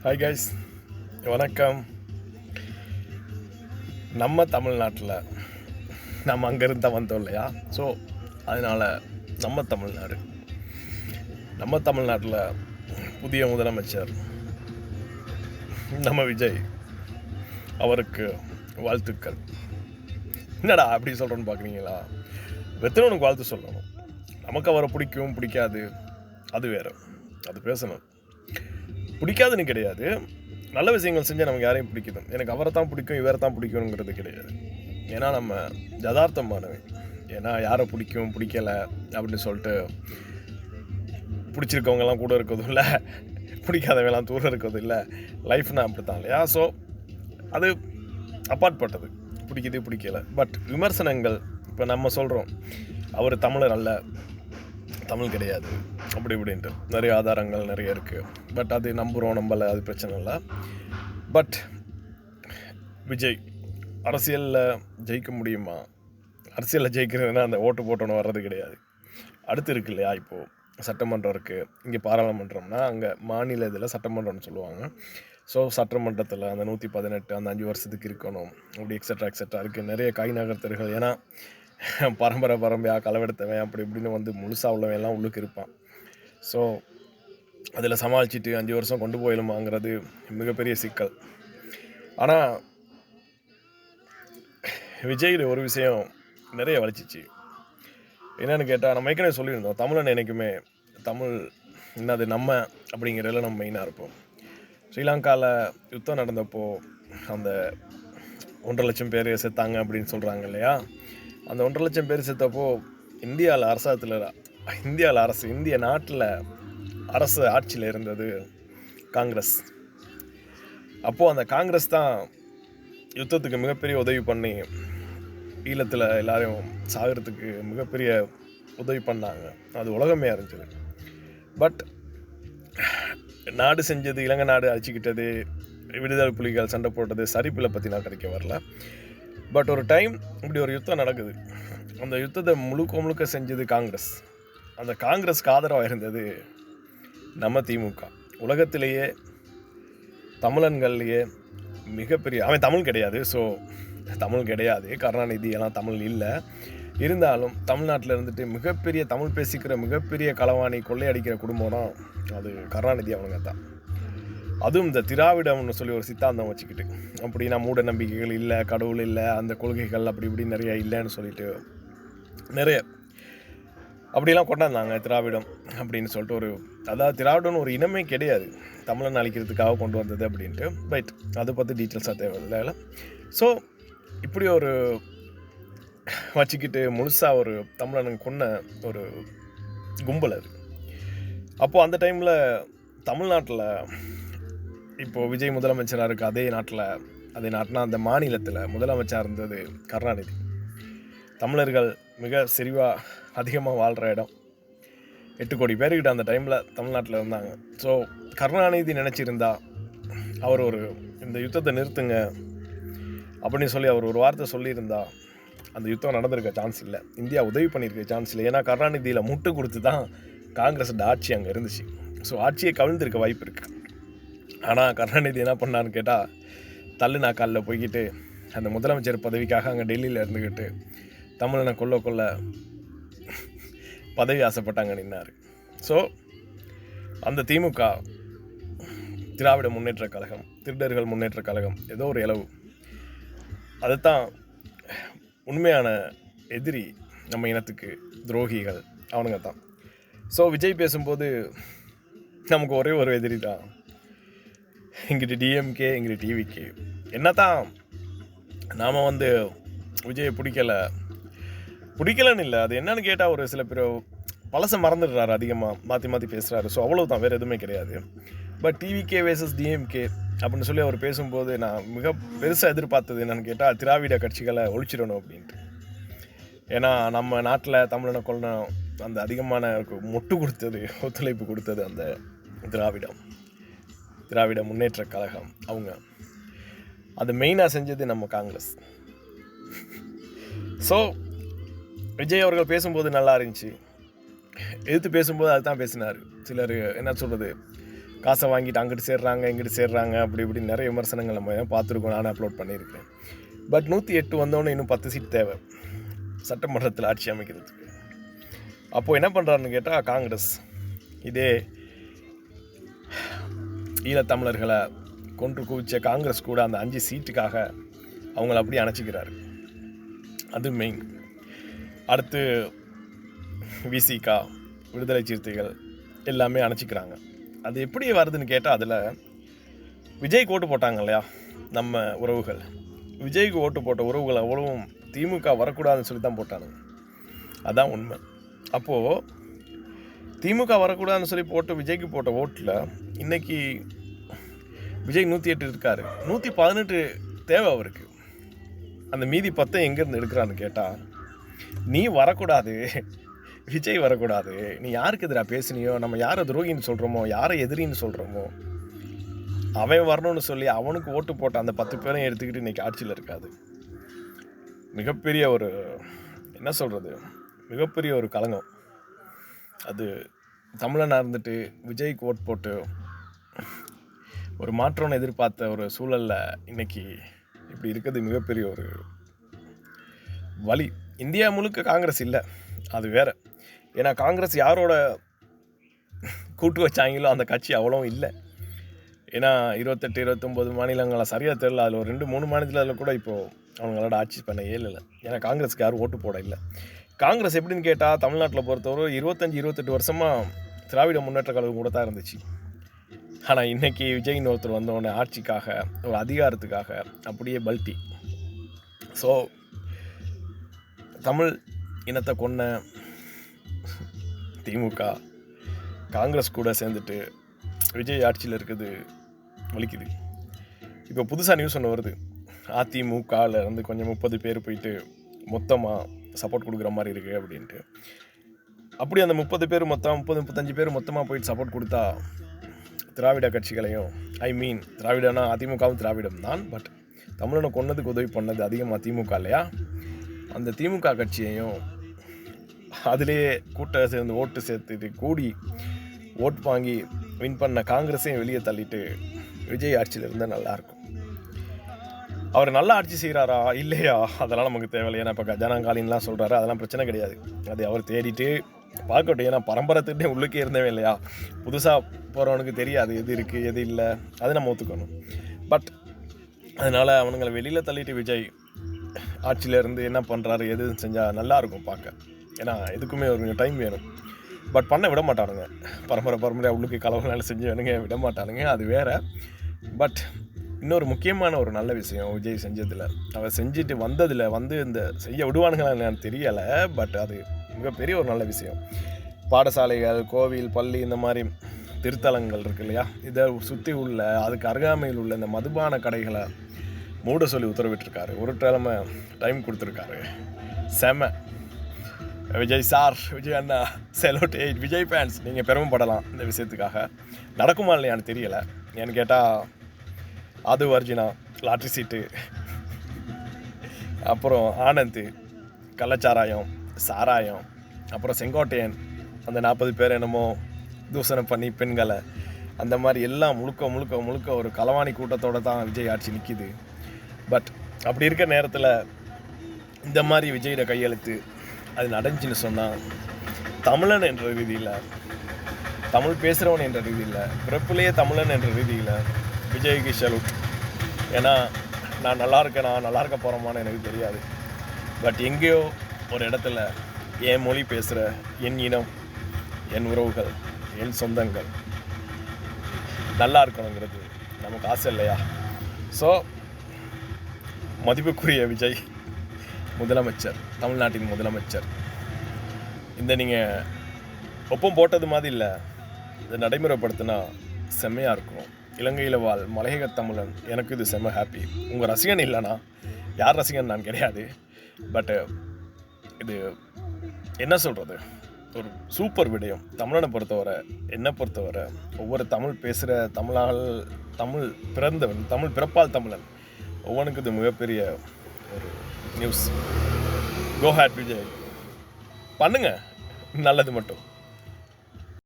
Hi guys, வணக்கம். நம்ம தமிழ்நாட்டில் நம்ம அங்கேருந்து தான் வந்தோம் இல்லையா? ஸோ அதனால் நம்ம தமிழ்நாட்டில் புதிய முதலமைச்சர் நம்ம விஜய் அவருக்கு வாழ்த்துக்கள். என்னடா அப்படி சொல்கிறோன்னு பார்க்குறீங்களா? வெத்தனவனுக்கு வாழ்த்து சொல்லணும். நமக்கு அவரை பிடிக்கும் பிடிக்காது அது வேறு, அது பேசணும். பிடிக்காதுன்னு கிடையாது, நல்ல விஷயங்கள் செஞ்சால் நமக்கு யாரையும் பிடிக்குது. எனக்கு அவரை தான் பிடிக்கும் இவரை தான் பிடிக்கணுங்கிறது கிடையாது. ஏன்னா நம்ம யதார்த்தமானவை. ஏன்னா யாரை பிடிக்கும் பிடிக்கலை அப்படின்னு சொல்லிட்டு பிடிச்சிருக்கவங்கெல்லாம் கூட இருக்கிறதும் இல்லை, பிடிக்காதவங்களாம் தூரம் இருக்கிறதும் இல்லை. லைஃப்னா அப்படி தான் இல்லையா? ஸோ அது அப்பாற்பட்டது, பிடிக்குது பிடிக்கலை. பட் விமர்சனங்கள், இப்போ நம்ம சொல்கிறோம் அவர் தமிழர் அல்ல, தமிழ் கிடையாது அப்படி இப்படின்ட்டு நிறைய ஆதாரங்கள் நிறைய இருக்குது. பட் அது நம்புகிறோம் நம்பலை, அது பிரச்சனை இல்லை. பட் விஜய் அரசியலில் ஜெயிக்க முடியுமா? அரசியலில் ஜெயிக்கிறதுனா அந்த ஓட்டு போட்டோன்னு வர்றது கிடையாது. அடுத்து இருக்கு இல்லையா, இப்போது சட்டமன்றம் இருக்குது, இங்கே பாராளுமன்றம்னா அங்கே மாநில இதில் சட்டமன்றம்னு சொல்லுவாங்க. ஸோ சட்டமன்றத்தில் அந்த 118 அந்த 5 வருஷத்துக்கு இருக்கணும், அப்படி எக்ஸட்ரா இருக்குது. நிறைய காய் நகர்த்தர்கள். ஏன்னா பரம்பரையாக களவெடுத்தவன் அப்படி இப்படின்னு வந்து முழுசாக உள்ளவன் எல்லாம் உள்ளுக்கு இருப்பான். ஸோ அதில் சமாளிச்சுட்டு 5 வருஷம் கொண்டு போயிடுமாங்கிறது மிகப்பெரிய சிக்கல். ஆனால் விஜய் ஒரு விஷயம் நிறைய வலிச்சிச்சு. என்னென்னு கேட்டால், நம்ம ஏற்கனவே சொல்லியிருந்தோம், தமிழன் என்றைக்குமே தமிழ் என்னது நம்ம அப்படிங்கிறதுல நம்ம மெயினாக இருப்போம். ஸ்ரீலங்காவில் யுத்தம் நடந்தப்போ அந்த 1.5 லட்சம் பேர் செத்தாங்க அப்படின்னு சொல்கிறாங்க இல்லையா? அந்த 1.5 லட்சம் பேர் செத்தப்போ இந்திய நாட்டில் அரசு ஆட்சியில் இருந்தது காங்கிரஸ். அப்போது அந்த காங்கிரஸ் தான் யுத்தத்துக்கு மிகப்பெரிய உதவி பண்ணி ஈழத்தில் எல்லாரையும் சாகிறதுக்கு மிகப்பெரிய உதவி பண்ணாங்க. அது உலகமே அறிஞ்சது. பட் நாடு செஞ்சது, இலங்கை நாடு அழிச்சிக்கிட்டது, விடுதலை புலிகள் சண்டை போட்டது, சரிப்பில் பற்றி நான் கிடைக்க வரல. பட் ஒரு டைம் இப்படி ஒரு யுத்தம் நடக்குது. அந்த யுத்தத்தை முழுக்க செஞ்சது காங்கிரஸ். அந்த காங்கிரஸ்க்கு ஆதரவாக இருந்தது நம்ம திமுக. உலகத்திலேயே தமிழன்கள்லேயே மிகப்பெரிய, அவன் தமிழ் கிடையாது, ஸோ தமிழ் கிடையாது, கருணாநிதி எல்லாம் தமிழ் இல்லை. இருந்தாலும் தமிழ்நாட்டில் இருந்துட்டு மிகப்பெரிய தமிழ் பேசிக்கிற மிகப்பெரிய களவாணி கொள்ளையடிக்கிற குடும்பம்னா அது கருணாநிதி அவனுங்க தான். அதுவும் இந்த திராவிடம்னு சொல்லி ஒரு சித்தாந்தம் வச்சுக்கிட்டு, அப்படின்னா மூட நம்பிக்கைகள் இல்லை, கடவுள் இல்லை, அந்த கொள்கைகள் அப்படி இப்படி நிறைய இல்லைன்னு சொல்லிட்டு நிறைய அப்படிலாம் கொண்டாந்தாங்க. திராவிடம் அப்படின்னு சொல்லிட்டு அதாவது திராவிடம்னு ஒரு இனமே கிடையாது, தமிழன் அழிக்கிறதுக்காக கொண்டு வந்தது அப்படின்ட்டு. பட் அதை பற்றி டீட்டெயில்ஸாக தேவையில்லை. ஸோ இப்படி ஒரு வச்சுக்கிட்டு முழுசாக ஒரு தமிழனை கொன்ன ஒரு கும்பல் அது. அப்போது அந்த டைமில் தமிழ்நாட்டில் இப்போது விஜய் முதலமைச்சராக இருக்குது. அதே நாட்டினா அந்த மாநிலத்தில் முதலமைச்சராக இருந்தது கருணாநிதி. தமிழர்கள் மிக செறிவாக அதிகமாக வாழ்கிற இடம், 8 கோடி பேர்கிட்ட அந்த டைமில் தமிழ்நாட்டில் இருந்தாங்க. ஸோ கருணாநிதி நினச்சிருந்தா அவர் இந்த யுத்தத்தை நிறுத்துங்க அப்படின்னு சொல்லி அவர் ஒரு வார்த்தை சொல்லியிருந்தா அந்த யுத்தம் நடந்திருக்க சான்ஸ் இல்லை, இந்தியா உதவி பண்ணியிருக்க சான்ஸ் இல்லை. ஏன்னா கருணாநிதியில் முட்டு கொடுத்து தான் காங்கிரஸோட ஆட்சி அங்கே இருந்துச்சு. ஸோ ஆட்சியை கவிழ்ந்திருக்க வாய்ப்பு இருக்குது. ஆனால் கருணாநிதி என்ன பண்ணான்னு கேட்டால், தள்ளுநாக்காலில் போய்கிட்டு அந்த முதலமைச்சர் பதவிக்காக அங்கே டெல்லியில் இருந்துக்கிட்டு தமிழனை கொல்ல பதவி ஆசைப்பட்டாங்க நின்னார். ஸோ அந்த திமுக, திராவிட முன்னேற்ற கழகம், திருடர்கள் முன்னேற்ற கழகம், ஏதோ ஒரு இளவு, அதுதான் உண்மையான எதிரி நம்ம இனத்துக்கு, துரோகிகள் அவனுங்க தான். ஸோ விஜய் பேசும்போது நமக்கு ஒரே ஒரு எதிரி தான், இங்கிட்டு டிஎம்கே, இங்கிட்டு டிவிகே. என்ன தான் நாம் விஜயை பிடிக்கலன்னு இல்லை, அது என்னன்னு கேட்டால் ஒரு சில பேர் பழசை மறந்துடுறாரு, அதிகமாக மாற்றி பேசுகிறாரு. ஸோ அவ்வளோதான், வேறு எதுவுமே கிடையாது. பட் டிவிகே வேர்சஸ் டிஎம்கே அப்படின்னு சொல்லி அவர் பேசும்போது நான் மிக பெருசாக எதிர்பார்த்தது என்னென்னு கேட்டால், திராவிட கட்சிகளை ஒழிச்சிடணும் அப்படின்ட்டு. ஏன்னா நம்ம நாட்டில் தமிழனை கொள்ள அந்த அதிகமான முட்டு கொடுத்தது, ஒத்துழைப்பு கொடுத்தது அந்த திராவிட முன்னேற்ற கழகம். அவங்க அது மெயினாக செஞ்சது நம்ம காங்கிரஸ். ஸோ விஜய் அவர்கள் பேசும்போது நல்லா இருந்துச்சு, எதிர்த்து பேசும்போது அதுதான் பேசினார். சிலர் என்ன சொல்கிறது, காசை வாங்கிட்டு அங்கிட்டு சேர்றாங்க இங்கிட்டு சேர்றாங்க அப்படி இப்படி நிறைய விமர்சனங்கள் நம்ம பார்த்துருக்கோம். நானும் அப்லோட் பண்ணியிருக்கேன். பட் 108 வந்தோடனே இன்னும் 10 சீட் தேவை சட்டமன்றத்தில் ஆட்சி அமைக்கிறதுக்கு. அப்போது என்ன பண்ணுறாருன்னு கேட்டால் காங்கிரஸ் இதே ஈழத்தமிழர்களை கொன்று குவிச்ச காங்கிரஸ் கூட அந்த 5 சீட்டுக்காக அவங்கள அப்படியே அணைச்சிக்கிறாரு. அது மெயின். அடுத்து விசிகா, விடுதலை சிறுத்தைகள் எல்லாமே அணைச்சிக்கிறாங்க. அது எப்படி வருதுன்னு கேட்டால் அதில் விஜய்க்கு ஓட்டு போட்டாங்க இல்லையா நம்ம உறவுகள், விஜய்க்கு ஓட்டு போட்ட உறவுகள் அவ்வளவும் திமுக வரக்கூடாதுன்னு சொல்லி தான் போட்டானுங்க. அதுதான் உண்மை. அப்போது திமுக வரக்கூடாதுன்னு சொல்லி போட்டு விஜய்க்கு போட்ட ஓட்டில் இன்றைக்கி விஜய் 108 இருக்கார். 118 தேவை அவருக்கு. அந்த மீதி 10 எங்கேருந்து எடுக்கிறான்னு கேட்டால், நீ வரக்கூடாது, விஜய் வரக்கூடாது, நீ யாருக்கு எதிராக பேசுனியோ, நம்ம யாரை துரோகின்னு சொல்கிறோமோ, யாரை எதிரின்னு சொல்கிறோமோ, அவன் வரணும்னு சொல்லி அவனுக்கு ஓட்டு போட்ட அந்த 10 பேரையும் எடுத்துக்கிட்டு இன்றைக்கி ஆட்சியில் இருக்காது. மிகப்பெரிய ஒரு என்ன சொல்கிறது, மிகப்பெரிய ஒரு களங்கம். அது தமிழனாக இருந்துட்டு விஜய்க்கு ஓட் போட்டு ஒரு மாற்றம்னு எதிர்பார்த்த ஒரு சூழலில் இன்றைக்கி இப்படி இருக்கிறது மிகப்பெரிய ஒரு வலி. இந்தியா முழுக்க காங்கிரஸ் இல்லை, அது வேறு. ஏன்னா காங்கிரஸ் யாரோட கூட்டு வச்சாங்களோ அந்த கட்சி அவ்வளவும் இல்லை. ஏன்னா 28, 29 மாநிலங்களை சரியாக தெரியல. அதில் ஒரு 2-3 மாநிலத்தில் கூட இப்போது அவங்களோட ஆட்சி பண்ண இயலலை. ஏன்னா காங்கிரஸுக்கு யாரும் ஓட்டு போட இல்லை. காங்கிரஸ் எப்படின்னு கேட்டால் தமிழ்நாட்டில் பொறுத்தவரை 25-28 வருஷமாக திராவிட முன்னேற்ற கழகம் கூட தான் இருந்துச்சு. ஆனால் இன்றைக்கி விஜய்னு ஒருத்தர் வந்தோடனே ஆட்சிக்காக, ஒரு அதிகாரத்துக்காக அப்படியே பல்ட்டி. ஸோ தமிழ் இனத்தை கொன்ன திமுக காங்கிரஸ் கூட சேர்ந்துட்டு விஜய் ஆட்சியில் இருக்குது வலிக்குது. இப்போ புதுசாக நியூஸ் ஒன்று வருது, அதிமுகவில் இருந்து கொஞ்சம் 30 பேர் போயிட்டு மொத்தமாக சப்போர்ட் கொடுக்குற மாதிரி இருக்குது அப்படின்ட்டு. அப்படி அந்த 30 பேர் மொத்தம் 30-35 பேர் மொத்தமாக போயிட்டு சப்போர்ட் கொடுத்தா திராவிட கட்சிகளையும், திராவிடனா அதிமுகவும் திராவிடம் தான், பட் தமிழனை கொன்னதுக்கு உதவி பண்ணது அதிகமாக திமுக இல்லையா, அந்த திமுக கட்சியையும் அதிலேயே கூட்ட சேர்ந்து ஓட்டு சேர்த்துட்டு கூடி ஓட் வாங்கி வின் பண்ண காங்கிரஸையும் வெளியே தள்ளிட்டு விஜய் ஆட்சியில் இருந்தால் நல்லாயிருக்கும். அவர் நல்லா ஆட்சி செய்கிறாரா இல்லையா அதெல்லாம் நமக்கு தேவையில்லை. ஏன்னா இப்போ கஜானாங்காலின்லாம் சொல்கிறாரு, அதெல்லாம் பிரச்சனை கிடையாது. அது அவர் தேடிட்டு பார்க்கட்டும். ஏன்னா பரம்பரத்துட்டே உள்ளுக்கே இருந்தவே இல்லையா, புதுசாக போகிறவனுக்கு தெரியாது எது இருக்குது எது இல்லை, அது நம்ம ஒத்துக்கணும். பட் அதனால் அவனுங்களை வெளியில் தள்ளிட்டு விஜய் ஆட்சியிலேருந்து என்ன பண்ணுறாரு எது செஞ்சால் நல்லாயிருக்கும் பார்க்க. ஏன்னா எதுக்குமே ஒரு டைம் வேணும். பட் பண்ண விட மாட்டானுங்க. பரம்பரையாக உள்ளுக்கு கலவனால செஞ்சு வேணுங்க விட மாட்டானுங்க, அது வேறு. பட் இன்னொரு முக்கியமான ஒரு நல்ல விஷயம் விஜய் செஞ்சதில், அவர் செஞ்சுட்டு வந்ததில் இந்த செய்ய விடுவானுங்களா எனக்கு தெரியலை, பட் அது மிகப்பெரிய ஒரு நல்ல விஷயம். பாடசாலைகள், கோவில், பள்ளி, இந்த மாதிரி திருத்தலங்கள் இருக்கு இல்லையா, இதை சுற்றி உள்ள அதுக்கு அருகாமையில் உள்ள இந்த மதுபான கடைகளை மூட சொல்லி உத்தரவிட்டிருக்காரு. ஒரு கிழமை டைம் கொடுத்துருக்காரு. செம விஜய் சார், விஜய் அண்ணா, செலோட் 8 விஜய் ஃபேன்ஸ், நீங்கள் பெருமைப்படலாம் இந்த விஷயத்துக்காக. நடக்குமா இல்லையான்னு தெரியலை. ஏன்னு கேட்டால் அது அர்ஜுனா லாட்ரி சீட்டு, அப்புறம் ஆனந்த் கள்ளச்சாராயம், சாராயம், அப்புறம் செங்கோட்டையன் அந்த 40 பேர் என்னமோ தூஷணம் பண்ணி பெண்களை, அந்த மாதிரி எல்லாம் முழுக்க ஒரு களவாணி கூட்டத்தோடு தான் விஜய் ஆட்சி நிற்கிது. பட் அப்படி இருக்க நேரத்தில் இந்த மாதிரி விஜயோட கையெழுத்து அது நடந்துச்சுன்னு சொன்னால், தமிழன் என்ற ரீதியில், தமிழ் பேசுகிறவன் என்ற ரீதியில், பிறப்பிலேயே தமிழன் என்ற ரீதியில் விஜய்க்கு சலூட். ஏன்னா நான் நல்லா இருக்க போகிறோமான்னு எனக்கு தெரியாது. பட் எங்கேயோ ஒரு இடத்துல என் மொழி பேசுகிற என் இனம், என் உறவுகள், என் சொந்தங்கள் நல்லா இருக்கணுங்கிறது நமக்கு ஆசை இல்லையா? ஸோ மதிப்புக்குரிய விஜய் முதலமைச்சர், தமிழ்நாட்டின் முதலமைச்சர், இந்த நீங்கள் ஒப்பம் போட்டது மாதிரி இல்லை, இதை நடைமுறைப்படுத்தினா செம்மையாக இருக்கும். இலங்கையில் வாழ் மலையக தமிழன் எனக்கு இது செம்ம ஹாப்பி. உங்கள் ரசிகன் இல்லைனா யார் ரசிகன் நான் கிடையாது. பட்டு இது என்ன சொல்கிறது, ஒரு சூப்பர் விடயம். தமிழனை பொறுத்தவரை, என்னை பொறுத்தவரை, ஒவ்வொரு தமிழ் பேசுகிற தமிழ் பிறந்தவன், தமிழ் பிறப்பால் தமிழன், ஒவ்வொன்றுக்கு இது மிகப்பெரிய ஒரு நியூஸ். கோ ஹேட் விஜய், பண்ணுங்க நல்லது மட்டும்.